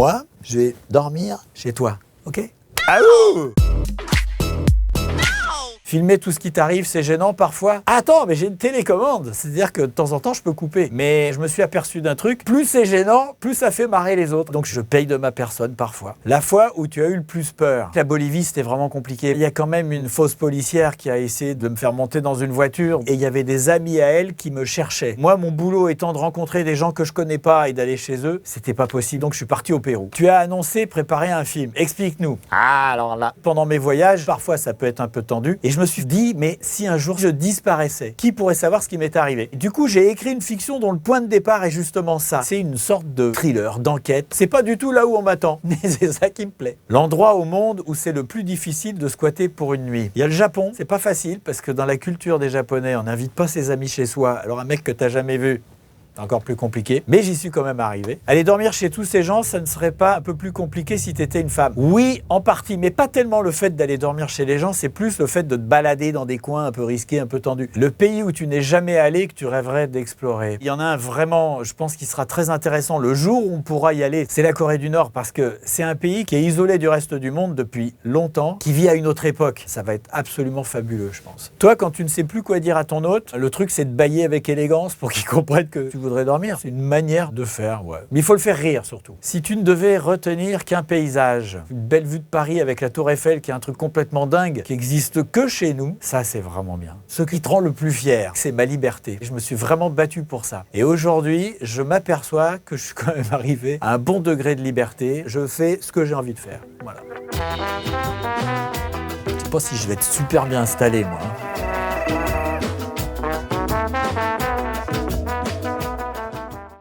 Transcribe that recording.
Moi, je vais dormir chez toi, ok? Allô? Filmer tout ce qui t'arrive, c'est gênant parfois. Attends, mais j'ai une télécommande. C'est-à-dire que de temps en temps, je peux couper. Mais je me suis aperçu d'un truc. Plus c'est gênant, plus ça fait marrer les autres. Donc je paye de ma personne parfois. La fois où tu as eu le plus peur. La Bolivie, c'était vraiment compliqué. Il y a quand même une fausse policière qui a essayé de me faire monter dans une voiture. Et il y avait des amis à elle qui me cherchaient. Moi, mon boulot étant de rencontrer des gens que je connais pas et d'aller chez eux, c'était pas possible. Donc je suis parti au Pérou. Tu as annoncé préparer un film. Explique-nous. Ah, alors là, pendant mes voyages, parfois ça peut être un peu tendu. Et je me suis dit, mais si un jour je disparaissais, qui pourrait savoir ce qui m'est arrivé? Du coup, j'ai écrit une fiction dont le point de départ est justement ça. C'est une sorte de thriller, d'enquête. C'est pas du tout là où on m'attend, mais c'est ça qui me plaît. L'endroit au monde où c'est le plus difficile de squatter pour une nuit. Il y a le Japon, c'est pas facile, parce que dans la culture des Japonais, on n'invite pas ses amis chez soi. Alors un mec que t'as jamais vu, c'est encore plus compliqué, mais j'y suis quand même arrivé. Aller dormir chez tous ces gens, ça ne serait pas un peu plus compliqué si t'étais une femme? Oui, en partie, mais pas tellement le fait d'aller dormir chez les gens, c'est plus le fait de te balader dans des coins un peu risqués, un peu tendus. Le pays où tu n'es jamais allé, que tu rêverais d'explorer. Il y en a un vraiment, je pense, qui sera très intéressant le jour où on pourra y aller. C'est la Corée du Nord, parce que c'est un pays qui est isolé du reste du monde depuis longtemps, qui vit à une autre époque. Ça va être absolument fabuleux, je pense. Toi, quand tu ne sais plus quoi dire à ton hôte, le truc, c'est de bâiller avec élégance pour qu'il comprenne que tu voudrais dormir. C'est une manière de faire, ouais. Mais il faut le faire rire, surtout. Si tu ne devais retenir qu'un paysage, une belle vue de Paris avec la Tour Eiffel, qui est un truc complètement dingue, qui existe que chez nous, ça, c'est vraiment bien. Ce qui te rend le plus fier, c'est ma liberté. Je me suis vraiment battu pour ça. Et aujourd'hui, je m'aperçois que je suis quand même arrivé à un bon degré de liberté. Je fais ce que j'ai envie de faire. Voilà. Je sais pas si je vais être super bien installé, moi.